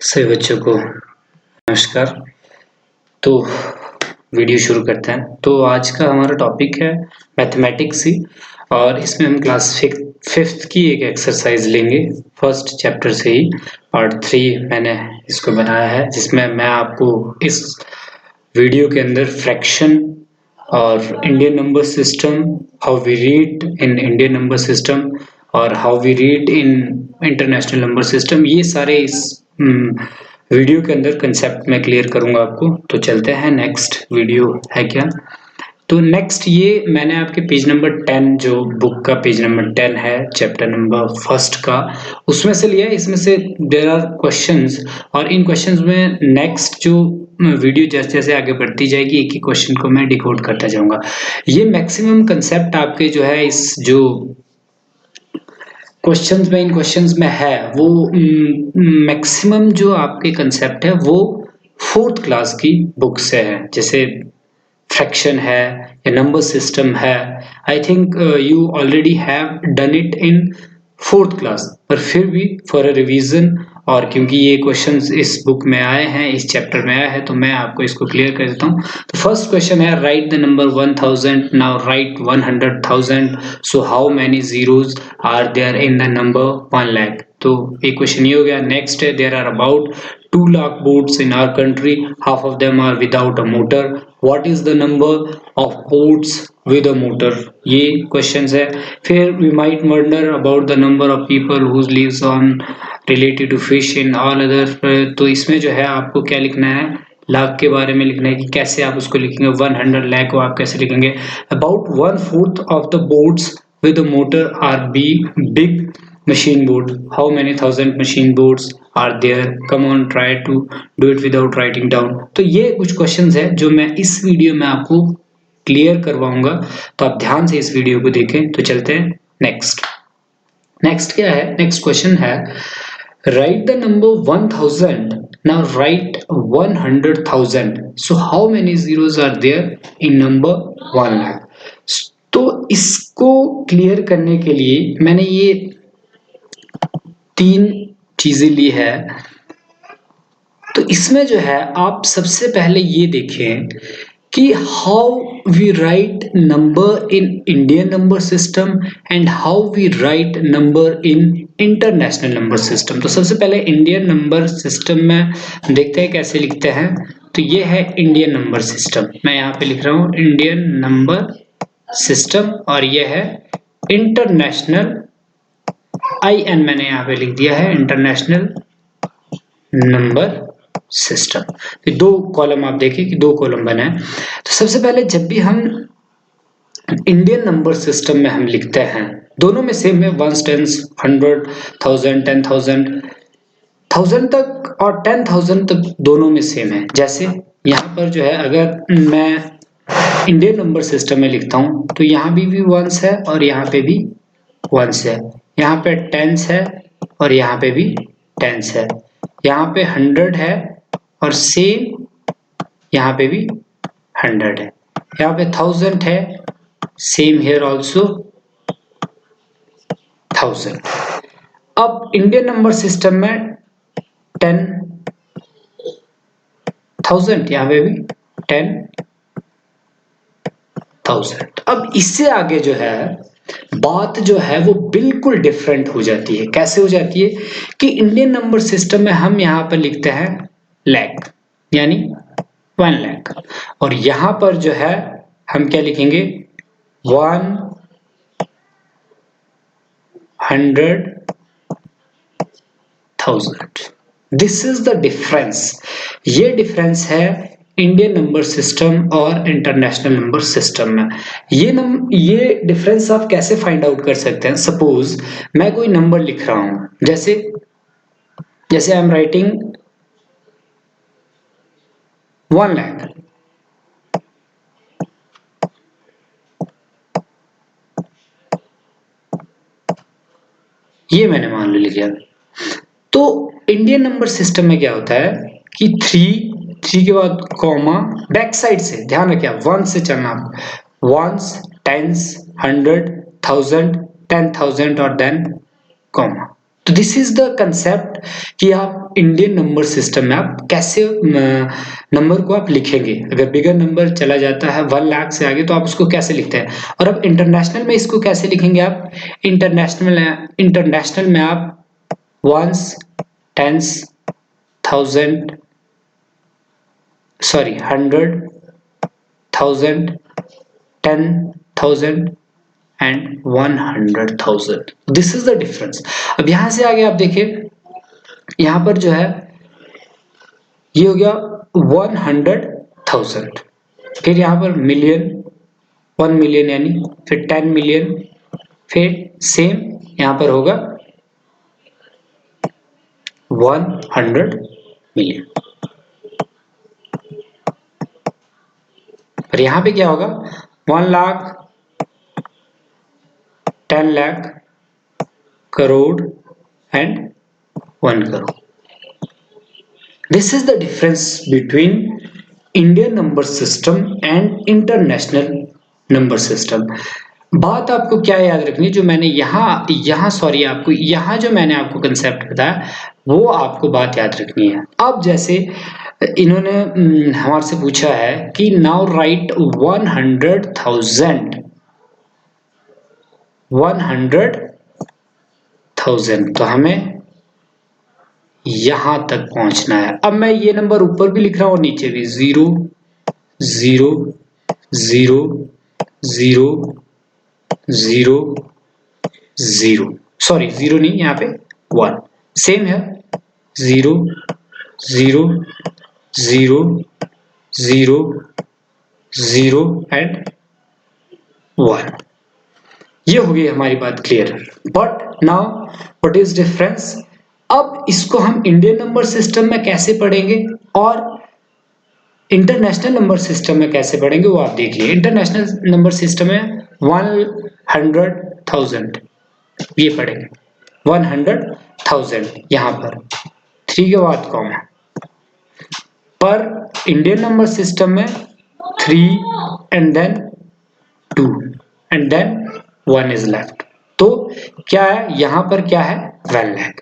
सभी बच्चों को नमस्कार। तो वीडियो शुरू करते हैं। तो आज का हमारा टॉपिक है मैथमेटिक्स ही, और इसमें हम क्लास फिफ्थ की एक एक्सरसाइज लेंगे फर्स्ट चैप्टर से ही। पार्ट 3 मैंने इसको बनाया है, जिसमें मैं आपको इस वीडियो के अंदर फ्रैक्शन और Indian number system, how we read in Indian number system और how we read in international number system, ये सारे इस वीडियो के अंदर कंसेप्ट में क्लियर करूंगा आपको। तो चलते हैं, नेक्स्ट वीडियो है क्या। तो नेक्स्ट ये मैंने आपके पेज नंबर 10, जो बुक का पेज नंबर 10 है, चैप्टर नंबर फर्स्ट का, उसमें से लिया है। इसमें से देयर आर क्वेश्चंस, और इन क्वेश्चंस में नेक्स्ट जो वीडियो जैसे जैसे आगे बढ़ती जाएगी, एक एक क्वेश्चन को मैं डिकोड करता जाऊंगा। ये मैक्सिमम कंसेप्ट आपके जो है इस जो क्वेश्चंस में, इन क्वेश्चंस में है, वो मैक्सिमम जो आपके कंसेप्ट है वो फोर्थ क्लास की बुक से है। जैसे फ्रैक्शन है या नंबर सिस्टम है, I think you already have done it in fourth class, पर फिर भी फॉर अ रिवीजन, और क्योंकि ये क्वेश्चंस इस बुक में आए हैं, इस चैप्टर में आए हैं, तो मैं आपको इसको क्लियर कर देता हूँ। तो फर्स्ट क्वेश्चन है, write the number 1000, now write 100,000, so how many zeros are there in the number 1 lakh. तो एक क्वेश्चन ये हो गया। नेक्स्ट है, there are about 2 lakh boats in our country, half of them are without a motor, what is the number of boats with a motor? ये questions है। फिर we might wonder about the number of people whose lives on related to fish in all other, तो इसमें जो है आपको क्या लिखना है, लाख के बारे में लिखना है कि कैसे आप उसको लिखेंगे। 100 लाख को आप कैसे लिखेंगे। About 1/4 of the boats with a motor are big machine board. How many thousand machine boards are there? Come on, try to do it without writing down. तो ये कुछ क्वेश्चंस है जो मैं इस वीडियो में आपको क्लियर करवाऊंगा, तो आप ध्यान से इस वीडियो को देखें। तो चलते हैं नेक्स्ट क्या है। नेक्स्ट क्वेश्चन है, write the number 1000, now write 100,000, so how many zeros are there in number 1 lakh. तो इसको क्लियर करने के लिए मैंने ये 3 चीजें ली है। तो इसमें जो है आप सबसे पहले ये देखें कि how we write number in Indian number system and how we write number in international number system. तो सबसे पहले इंडियन नंबर सिस्टम में देखते हैं कैसे लिखते हैं। तो ये है इंडियन नंबर सिस्टम, मैं यहाँ पे लिख रहा हूँ इंडियन नंबर सिस्टम, और ये है इंटरनेशनल, IN मैंने यहाँ पे लिख दिया है, इंटरनेशनल नंबर सिस्टम। तो 2 कॉलम आप देखिए कि 2 कॉलम बने हैं। तो सबसे पहले जब भी हम इंडियन नंबर सिस्टम में हम लिखते हैं, दोनों में सेम है, 1, 10, 100, 1000, 10,000, 1000 तक और 10,000 तक दोनों में सेम है। जैसे यहाँ पर जो है, अगर मैं इंडियन नंबर सिस्टम में लिखता हूँ, तो यहाँ भी वंस है और यहाँ पे भी वंस है, यहाँ पे टेंस है और यहाँ पे भी टेंस है, यहाँ पे 100 है और सेम यहाँ पे भी 100 है, यहाँ पे 1000 है, सेम हियर ऑल्सो 1000। अब इंडियन नंबर सिस्टम में 10,000, यहाँ पे भी 10,000। अब इससे आगे जो है बात जो है वो बिल्कुल डिफरेंट हो जाती है। कैसे हो जाती है कि इंडियन नंबर सिस्टम में हम यहाँ पर लिखते हैं लाख, यानी 1 लाख, और यहां पर जो है हम क्या लिखेंगे, 100,000। This is the difference. ये डिफरेंस है इंडियन नंबर सिस्टम और इंटरनेशनल नंबर सिस्टम में। ये डिफरेंस आप कैसे फाइंड आउट कर सकते हैं। सपोज मैं कोई नंबर लिख रहा हूं, जैसे आई एम राइटिंग 1 लाख, ये मैंने मान लो लिख लिया। तो इंडियन नंबर सिस्टम में क्या होता है कि 3 के बाद कॉमा, बैक साइड से ध्यान रखिए, 1 से चलना, 1s, 10s, 100, 1000, 10,000 और देन कॉमा। तो दिस इज द कंसेप्ट कि आप इंडियन नंबर सिस्टम में आप कैसे नंबर को आप लिखेंगे। अगर बिगर नंबर चला जाता है 1 लाख से आगे तो आप उसको कैसे लिखते हैं, और अब इंटरनेशनल में इसको कैसे लिखेंगे आप। इंटरनेशनल में आप ones, tens, thousand, sorry 100, 1000, 10,000 and 100,000। This is the difference. अब यहां से आगे आप देखिए, यहां पर जो है ये हो गया 100,000, फिर यहां पर मिलियन, 1 मिलियन यानी, फिर 10 मिलियन, फिर सेम यहां पर होगा 100 मिलियन। और यहां पे क्या होगा 1 lakh, 10 lakh, crore and 1 crore. This is the difference between Indian number system and international number system। बात आपको क्या याद रखनी, जो मैंने यहाँ सॉरी आपको यहाँ जो मैंने आपको कंसेप्ट बताया वो आपको बात याद रखनी है। अब जैसे इन्होंने हमारे से पूछा है कि नाउ राइट 100,000, 100,000, तो हमें यहां तक पहुंचना है। अब मैं ये नंबर ऊपर भी लिख रहा हूं नीचे भी, 0 0 0 0 0 0, सॉरी 0 नहीं, यहाँ पे 1 सेम है, 0 0 0 0 0 एंड 1। ये हो गई हमारी बात clear. But now what is difference. अब इसको हम इंडियन नंबर सिस्टम में कैसे पढ़ेंगे और इंटरनेशनल नंबर सिस्टम में कैसे पढ़ेंगे वो आप देखिए। इंटरनेशनल नंबर सिस्टम में 100,000 ये पढ़ेंगे, 100,000 यहां पर 3 के बाद कॉम है। पर इंडियन नंबर सिस्टम में 3 and then 2 and then 1 is left. तो क्या है यहां पर, क्या है 1 लाख।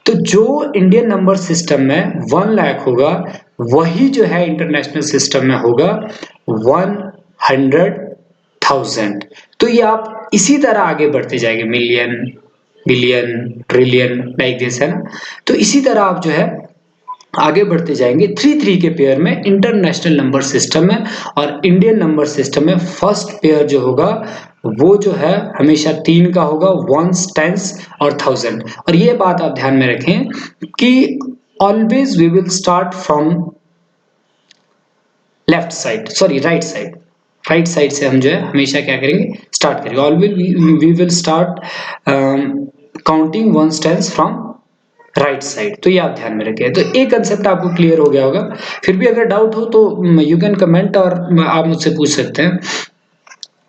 तो जो इंडियन नंबर सिस्टम में 1 लाख होगा वही जो है इंटरनेशनल सिस्टम में होगा 100,000। तो ये आप इसी तरह आगे बढ़ते जाएंगे, million, billion, trillion, like this, है ना। तो इसी तरह आप जो है आगे बढ़ते जाएंगे 3 के पेयर में इंटरनेशनल नंबर सिस्टम में, और इंडियन नंबर सिस्टम में फर्स्ट पेयर जो होगा वो जो है हमेशा 3 का होगा, वंस, टेंस और 1000। और ये बात आप ध्यान में रखें कि always we will start from left side, sorry right side, right side से हम जो है हमेशा क्या करेंगे, स्टार्ट करेंगे। Always we will start counting ones, tens from right side. तो ये आप ध्यान में रखें। तो एक कंसेप्ट आपको क्लियर हो गया होगा। फिर भी अगर डाउट हो तो यू कैन कमेंट और आप मुझसे पूछ सकते हैं।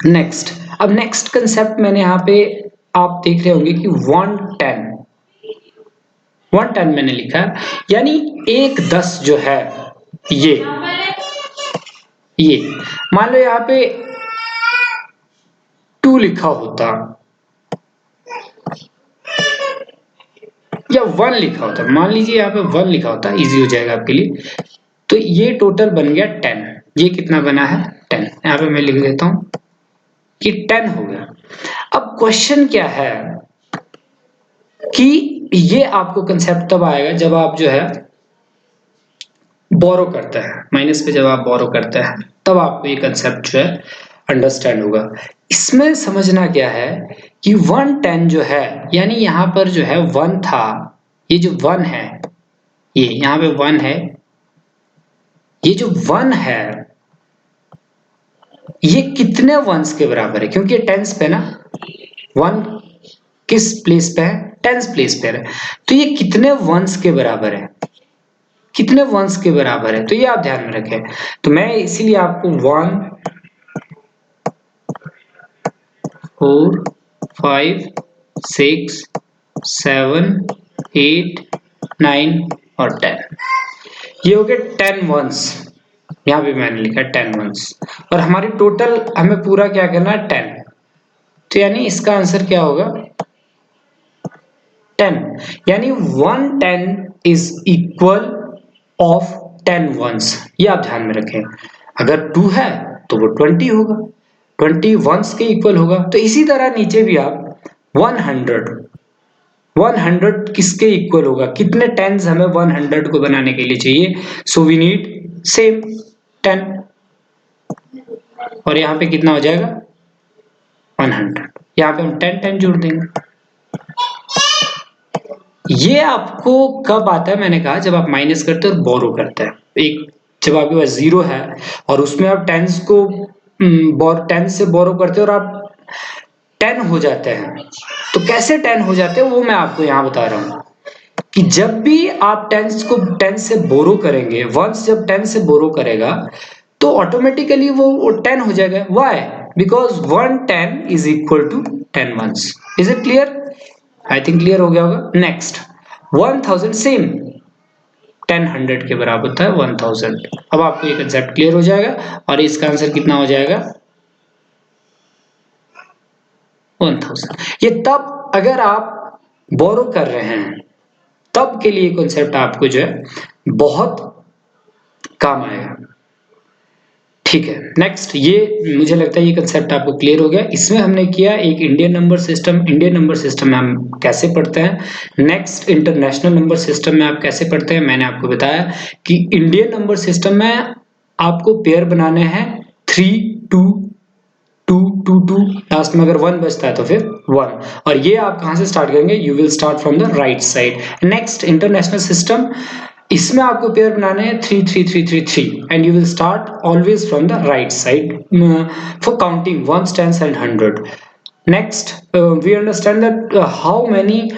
नेक्स्ट, अब नेक्स्ट कंसेप्ट मैंने यहाँ पे आप देख रहे होंगे कि 110 मैंने लिखा है, यानी 1/10 जो है ये मान लो यहाँ पे 2 लिखा होता या 1 लिखा होता, मान लीजिए यहाँ पे 1 लिखा होता, इजी हो जाएगा आपके लिए। तो ये टोटल बन गया 10। ये कितना बना है 10, यहाँ पे मैं लिख देता हूं कि 10 हो गया। अब क्वेश्चन क्या है कि ये आपको कंसेप्ट तब आएगा जब आप जो है बोरो करते हैं, माइनस पे जब आप बोरो करते हैं तब आपको ये कंसेप्ट जो है अंडरस्टैंड होगा। इसमें समझना क्या है कि 110 जो है, यानी यहाँ पर जो है 1 था, ये जो 1 है, ये यहाँ पे 1 है, ये जो 1 है ये कितने वंस के बराबर है, क्योंकि टेंस पे ना, 1 किस प्लेस पे है, टेंस प्लेस पे है। तो ये कितने वंस के बराबर है, कितने वंस के बराबर है, तो ये आप ध्यान में रखें। तो मैं इसीलिए आपको 1 4 5 6 7 8 9 और 10, ये हो गए 10 वंस। यहाँ पे मैंने लिखा 10 वंस, और हमारी टोटल हमें पूरा क्या करना है 10। तो यानी इसका आंसर क्या होगा 10, यानी 110 इज इक्वल ऑफ 10 वंस। ये आप ध्यान में रखें, अगर 2 है तो वो 20 होगा, 20 वंस के इक्वल होगा। तो इसी तरह नीचे भी आप 100 किसके इक्वल होगा, कितने टेंस हमें 100 को बनाने के लिए चाहिए, सो वी नीड सेम 10, और यहाँ पे कितना हो जाएगा 100, यहाँ पे हम 10 जोड़ देंगे। ये आपको कब आता है, मैंने कहा जब आप माइनस करते हैं और बोरो करते हैं। एक जब आपके पास 0 है और उसमें आप टेंस को 10 से बोरो करते हैं और आप 10 हो जाते हैं, तो कैसे 10 हो जाते हैं वो मैं आपको यहाँ बता रहा हूँ कि जब भी आप 10 से बोरो करेंगे, वंस जब 10 से बोरो करेगा तो ऑटोमेटिकली वो 10 हो जाएगा। Why? Because 110 is equal to 10 ones. Is it clear? I think clear हो गया होगा। नेक्स्ट 1000 सेम 10 100 के बराबर होता है 1000। अब आपको ये कंसेप्ट क्लियर हो जाएगा और इसका आंसर कितना हो जाएगा 1000। ये तब अगर आप बोरो कर रहे हैं तब के लिए कॉन्सेप्ट आपको जो है बहुत काम आएगा। ठीक है, नेक्स्ट ये मुझे लगता है ये कंसेप्ट आपको क्लियर हो गया। इसमें हमने किया एक इंडियन नंबर सिस्टम में हम कैसे पढ़ते हैं। नेक्स्ट इंटरनेशनल नंबर सिस्टम में आप कैसे पढ़ते हैं, मैंने आपको बताया कि इंडियन नंबर सिस्टम में आपको पेयर बनाने हैं 3 2 2 2 2, लास्ट में अगर 1 बचता है तो फिर 1, और ये आप कहां से स्टार्ट करेंगे, you will start from the right side. Next international system, इसमें आपको पेयर बनाने हैं 3 3 3 3 3 and you will start always from the right side for counting ones tens and 100। Next we understand that how many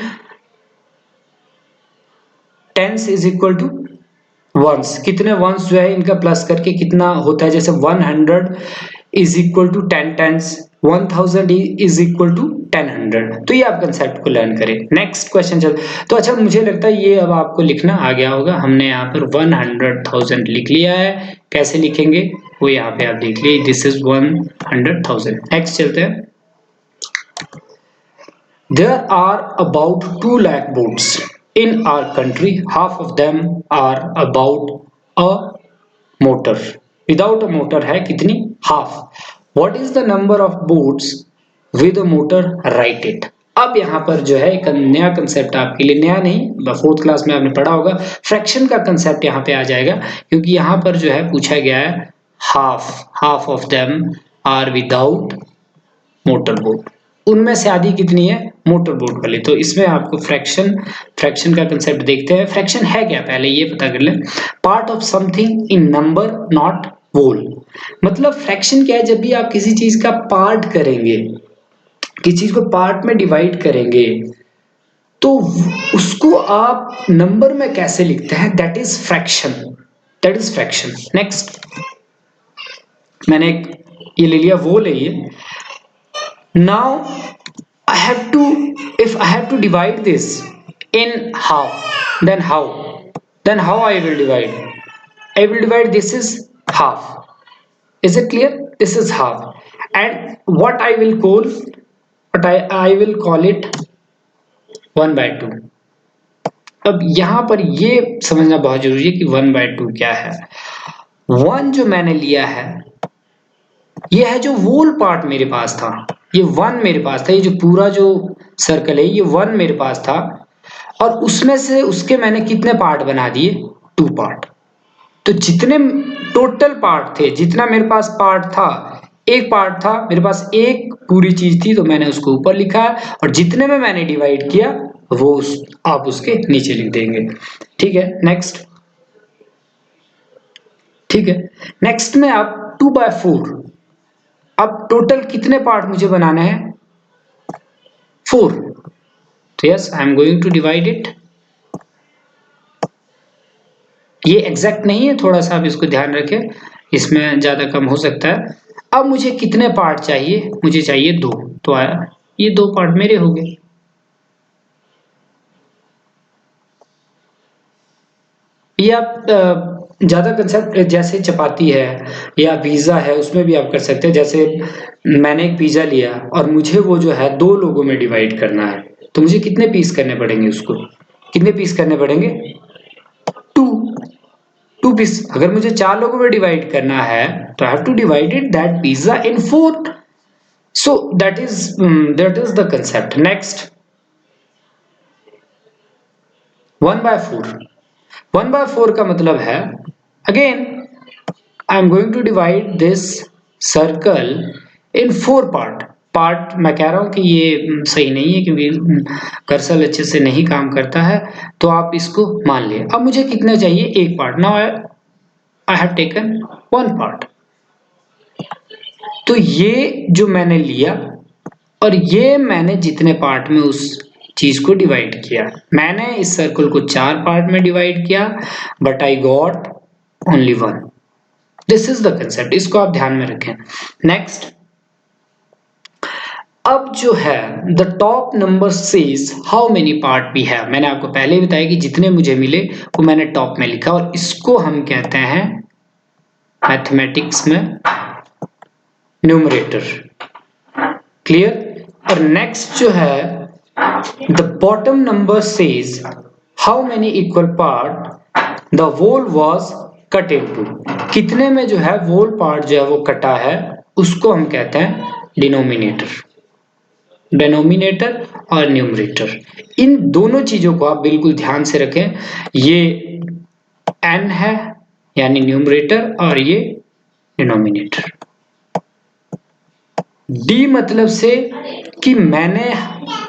tens is equal to ones, कितने ones जो है इनका plus करके कितना होता है, जैसे 100 is equal to 10 tens, 1000 is equal to 10 100। तो ये आप कंसेप्ट को लर्न करें। नेक्स्ट क्वेश्चन चल, तो अच्छा मुझे लगता है ये अब आपको लिखना आ गया होगा। हमने यहाँ पर 100,000 लिख लिया है, कैसे लिखेंगे वो यहाँ पे आप देख लीजिए, दिस इज 100,000। नेक्स्ट चलते हैं। There are about 2 lakh boats in our country. Half of them are about a motor. Without a motor है कितनी, half. What is the number of boats with a motor? Write it. अब यहाँ पर जो है एक नया कंसेप्ट आपके लिए, नया नहीं, 4th क्लास में आपने पढ़ा होगा, फ्रैक्शन का कंसेप्ट यहाँ पे आ जाएगा, क्योंकि यहाँ पर जो है पूछा गया है half of them are without motor boat, उनमें से आधी कितनी है मोटर बोट वाली। तो इसमें आपको फ्रैक्शन का कंसेप्ट देखते हैं। फ्रैक्शन है क्या, पहले ये पता कर लें। Part of something in number not whole. मतलब फ्रैक्शन क्या है, जब भी आप किसी चीज का पार्ट करेंगे, किसी चीज को पार्ट में डिवाइड करेंगे, तो उसको आप नंबर में कैसे लिखते हैं, दैट इज फ्रैक्शन। नेक्स्ट मैंने ये ले लिया, वो ले लिए। Now if I have to divide this in half, then how I will divide? I will divide, this is half. Is it clear? This is half, and what I will call it 1/2. अब यहाँ पर ये समझना बहुत जरूरी है कि 1/2 क्या है। 1 जो मैंने लिया है ये है जो वोल पार्ट मेरे पास था, ये 1 मेरे पास था, ये जो पूरा जो सर्कल है ये 1 मेरे पास था, और उसमें से उसके मैंने कितने पार्ट बना दिए, 2 पार्ट। तो जितने टोटल पार्ट थे, जितना मेरे पास पार्ट था, एक पार्ट था मेरे पास, एक पूरी चीज थी, तो मैंने उसको ऊपर लिखा, और जितने में मैंने डिवाइड किया वो आप उसके नीचे लिख देंगे। ठीक है, नेक्स्ट। ठीक है, नेक्स्ट में आप 2/4, अब टोटल कितने पार्ट मुझे बनाना है, 4। तो yes, I am going to divide it. ये एग्जैक्ट नहीं है, थोड़ा सा आप इसको ध्यान रखें, इसमें ज्यादा कम हो सकता है। अब मुझे कितने पार्ट चाहिए, मुझे चाहिए 2, तो ये 2 पार्ट मेरे हो गए। ये आप ज्यादा कंसेप्ट जैसे चपाती है या पिज्जा है उसमें भी आप कर सकते हैं। जैसे मैंने एक पिज्जा लिया और मुझे वो जो है 2 लोगों में डिवाइड करना है, तो मुझे कितने पीस करने पड़ेंगे, उसको कितने पीस करने पड़ेंगे, 2 पीस। अगर मुझे 4 लोगों में डिवाइड करना है तो I have to divide that pizza in 4। So that is the concept. Next 1/4। 1/4 का मतलब है, again I am going to divide this circle in 4 part. मैं कह रहा हूं कि ये सही नहीं है क्योंकि कर्सर अच्छे से नहीं काम करता है, तो आप इसको मान लिए। अब मुझे कितने चाहिए, 1 part. Now I have taken 1 part. तो ये जो मैंने लिया और ये मैंने जितने पार्ट में उस चीज को डिवाइड किया, मैंने इस सर्कल को 4 पार्ट में डिवाइड किया, but I got only 1। This is the concept, इसको आप ध्यान में रखें। नेक्स्ट, अब जो है the top number says how many part we have. मैंने आपको पहले ही बताया कि जितने मुझे मिले वो मैंने टॉप में लिखा, और इसको हम कहते हैं मैथमेटिक्स में न्यूमरेटर। क्लियर। और नेक्स्ट जो है the bottom number says how many equal part the whole was cut into. कितने में जो है वोल पार्ट जो है वो कटा है, उसको हम कहते हैं डिनोमिनेटर। डिनोमिनेटर और न्यूमरेटर, इन दोनों चीजों को आप बिल्कुल ध्यान से रखें। ये n है यानी न्यूमरेटर, और ये डिनोमिनेटर। डी मतलब से कि मैंने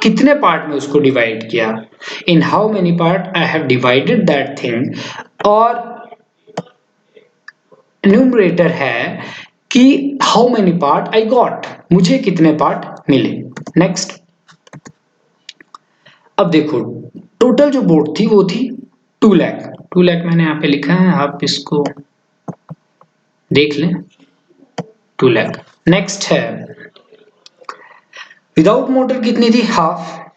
कितने पार्ट में उसको डिवाइड किया, in how many part I have divided that thing. और न्यूमरेटर है कि how many part I got, मुझे कितने पार्ट मिले। नेक्स्ट, अब देखो टोटल जो बोर्ड थी वो थी 2 लाख। 2 लाख मैंने यहाँ पे लिखा है, आप इसको देख लें, 2 लाख। नेक्स्ट है विदाउट मोटर कितनी थी, हाफ।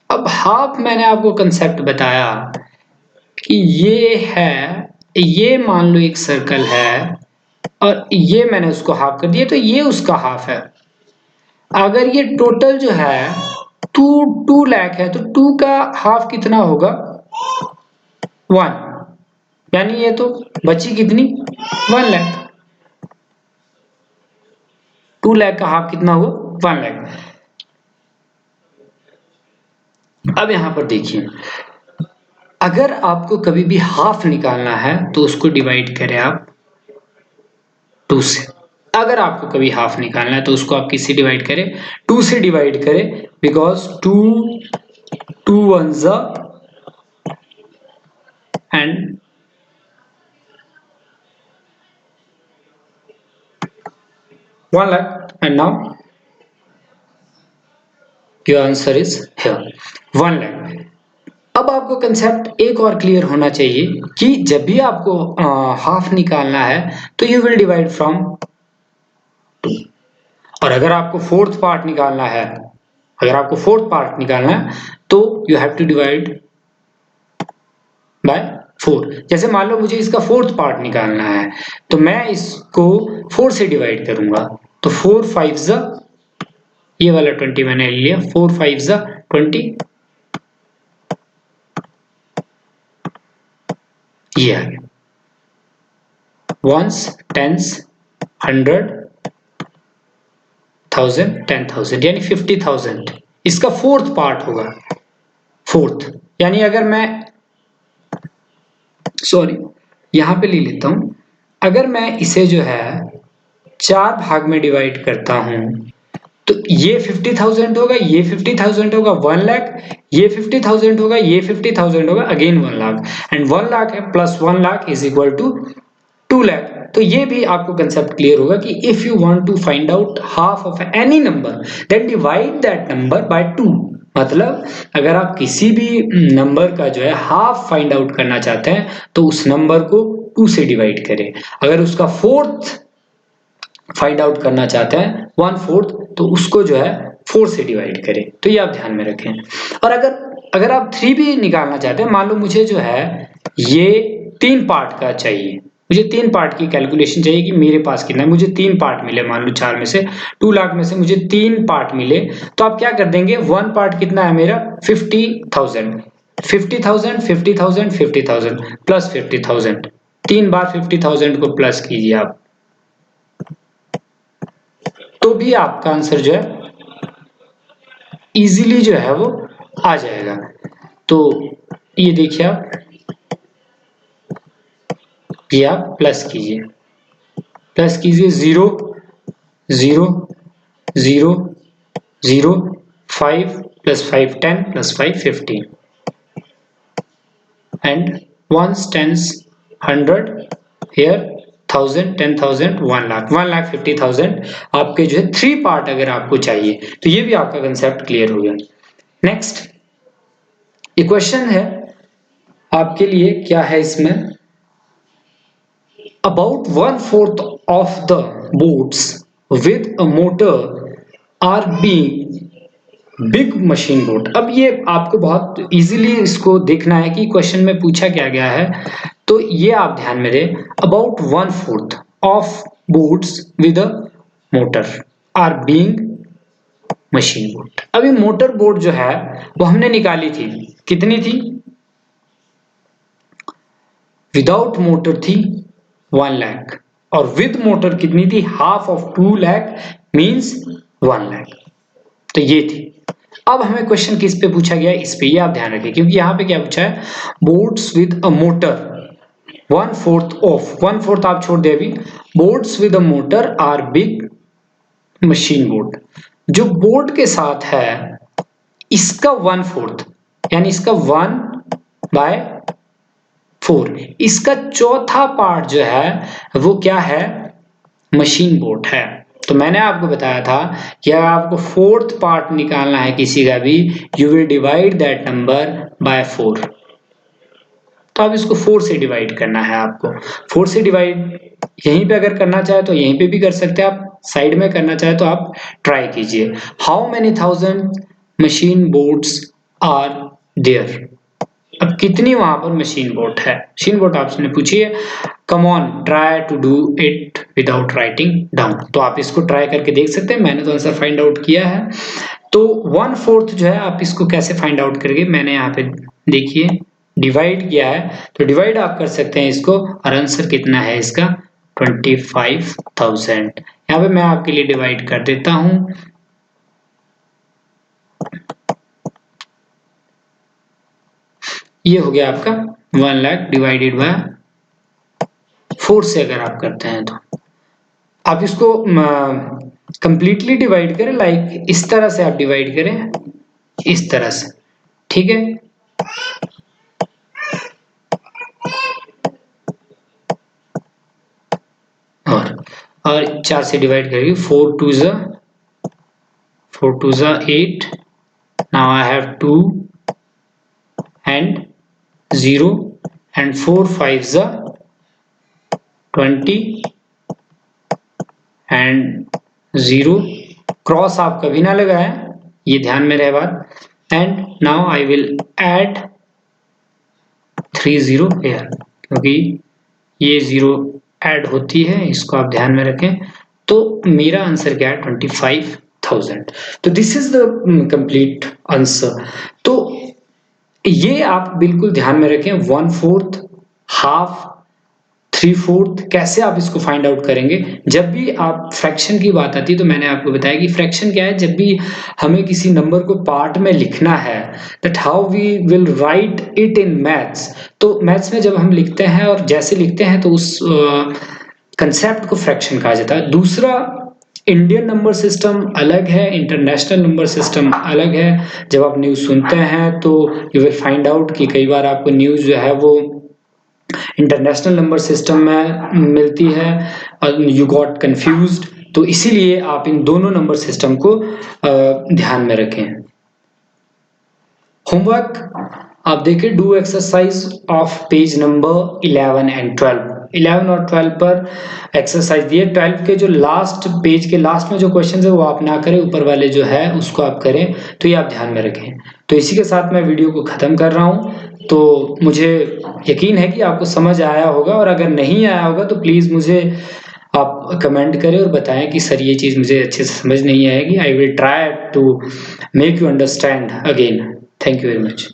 अब हाफ मैंने आपको कंसेप्ट बताया कि ये है, ये मान लो एक सर्कल है और ये मैंने उसको हाफ कर दिया, तो ये उसका हाफ है। अगर ये टोटल जो है 2 लाख है तो 2 का हाफ कितना होगा, 1, यानी ये तो बची कितनी, 1 लाख। 2 लाख का हाफ कितना हुआ, 1 लाख। अब यहां पर देखिए, अगर आपको कभी भी हाफ निकालना है तो उसको डिवाइड करें आप 2 से। अगर आपको कभी हाफ निकालना है तो उसको आप किससे डिवाइड करें, 2 से डिवाइड करें, because 2 1s and 1 lakh, and now your answer is here 1 lakh. अब आपको कंसेप्ट एक और क्लियर होना चाहिए कि जब भी आपको हाफ निकालना है तो यू विल डिवाइड फ्रॉम 2, और अगर आपको फोर्थ पार्ट निकालना है, तो you have to divide by 4। जैसे मान लो मुझे इसका फोर्थ पार्ट निकालना है तो मैं इसको 4 से डिवाइड करूंगा, तो 4 5s, ये वाला 20 मैंने लिया, 4 5s 20, ये आ गया। 1s 10s 100 1000 10,000 यानी 50,000 इसका फोर्थ पार्ट होगा। फोर्थ यानी अगर मैं यहां पे ले लेता हूं, अगर मैं इसे जो है 4 भाग में डिवाइड करता हूं तो ये 50,000 होगा, ये 50,000 होगा, 1 लाख, ये 50,000 होगा, ये 50,000 होगा, अगेन 1 लाख, एंड 1 लाख है plus 1 lakh is equal to 2 lakh. तो ये भी आपको कंसेप्ट क्लियर होगा कि if you want to find out half of any number then divide that number by 2। मतलब अगर आप किसी भी नंबर का जो है हाफ फाइंड आउट करना चाहते हैं तो उस नंबर को 2 से डिवाइड करें। अगर उसका फोर्थ फाइंड आउट करना चाहते हैं 1/4, तो उसको जो है 4 से डिवाइड करें। तो ये आप ध्यान में रखें। और अगर आप 3 भी निकालना चाहते हैं, मान लो मुझे जो है ये 3 पार्ट का चाहिए, मुझे 3 पार्ट की कैलकुलेशन चाहिए कि मेरे पास कितना है। मुझे 3 पार्ट मिले, मान लो 4 में से 2 लाख में से मुझे 3 पार्ट मिले, तो आप क्या कर देंगे, 1 पार्ट कितना है मेरा 50,000, 50,000 50,000 50,000 प्लस 50,000, 3 बार 50,000 को प्लस कीजिए आप, तो भी आपका आंसर जो है इजीली जो है वो आ जाएगा। तो ये देखिए आप, ये आप प्लस कीजिए, प्लस कीजिए 0 0 0 0 5 plus 5 10 plus 5 15 and ones tens 100 here 1000 10,000 1 lakh 1,50,000 आपके जो है 3 पार्ट अगर आपको चाहिए, तो ये भी आपका कंसेप्ट क्लियर हो गया। नेक्स्ट ये क्वेश्चन है आपके लिए, क्या है इसमें, about 1/4 of the boats with a motor are being big machine boat. अब ये आपको बहुत इजीली इसको देखना है कि क्वेश्चन में पूछा क्या गया है, तो ये आप ध्यान में दें, about 1/4 of boats with a motor are being machine boat. अब ये मोटर बोट जो है वो हमने निकाली थी, कितनी थी, विदाउट मोटर थी 1 लाख, और विद मोटर कितनी थी, half of 2 lakh means 1 lakh, तो ये थी। अब हमें क्वेश्चन किस पे पूछा गया, इस पे, ये आप ध्यान रखिए, क्योंकि यहाँ पे क्या पूछा है, boats with a motor 1/4 of, 1/4 आप छोड़ दे अभी, boats with a motor are big machine boat. जो बोट के साथ है इसका 1/4 यानी इसका 1/4, इसका चौथा पार्ट जो है वो क्या है, मशीन बोट है। तो मैंने आपको बताया था कि अगर आपको 4th पार्ट निकालना है किसी का भी, you will divide that number bye 4। तो अब इसको 4 से डिवाइड करना है आपको, 4 से डिवाइड यहीं पे अगर करना चाहे तो यहीं पे भी कर सकते हैं आप, साइड में करना चाहे तो आप ट्राई कीजिए। How many 1000 machine boats are there. अब कितनी वहां पर मशीन बोट है, मशीन बोट आपसे पूछी है, come on try to do it without writing down. तो आप इसको ट्राई करके देख सकते हैं, मैंने तो आंसर फाइंड आउट किया है। तो 1/4 जो है आप इसको कैसे फाइंड आउट करेंगे, मैंने यहाँ पे देखिए डिवाइड किया है, तो डिवाइड आप कर सकते हैं इसको, और आंसर कितना है इसका 25,000। यहाँ पे मैं आपके लिए डिवाइड कर देता हूं, ये हो गया आपका 1 लाख डिवाइडेड बाय 4 से अगर आप करते हैं तो आप इसको कंप्लीटली डिवाइड करें, लाइक इस तरह से आप डिवाइड करें, इस तरह से, ठीक है। और 4 से डिवाइड करेंगे, 4 2 ज़ा 8, now I have 2 and 0 and 4 5 ज़ा 20 and 0, क्रॉस आप कभी ना लगाएं, ये ध्यान में रहे बात। And now I will add 3 0 here, क्योंकि ये 0 ऐड होती है, इसको आप ध्यान में रखें। तो मेरा आंसर क्या है 25,000। तो this is the complete answer. तो ये आप बिल्कुल ध्यान में रखें, 1/4 हाफ 3/4 कैसे आप इसको फाइंड आउट करेंगे। जब भी आप फ्रैक्शन की बात आती है तो मैंने आपको बताया कि फ्रैक्शन क्या है, जब भी हमें किसी नंबर को पार्ट में लिखना है, that how we will write it in maths. तो मैथ्स में जब हम लिखते हैं और जैसे लिखते हैं तो उस कंसेप्ट को फ्रैक्शन कहा जाता है। दूसरा, इंडियन नंबर सिस्टम अलग है, इंटरनेशनल नंबर सिस्टम अलग है। जब आप न्यूज़ सुनते हैं तो यू विल फाइंड आउट कि कई बार आपको न्यूज़ जो है वो इंटरनेशनल नंबर सिस्टम में मिलती है और यू गॉट कंफ्यूज्ड। तो इसीलिए आप इन दोनों नंबर सिस्टम को ध्यान में रखें। होमवर्क आप देखिए, do exercise of page number 11 and 12। 11 और 12 पर एक्सरसाइज दिए। 12 के जो लास्ट पेज के लास्ट में जो क्वेश्चन है वो आप ना करें, ऊपर वाले जो है उसको आप करें, तो ये आप ध्यान में रखें। तो इसी के साथ मैं वीडियो को ख़त्म कर रहा हूँ। तो मुझे यकीन है कि आपको समझ आया होगा, और अगर नहीं आया होगा तो प्लीज़ मुझे आप कमेंट करें और बताएँ कि सर ये चीज़ मुझे अच्छे से समझ नहीं आएगी। I will try to make you understand again. Thank you very much.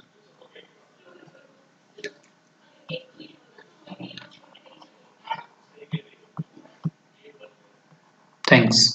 Thanks.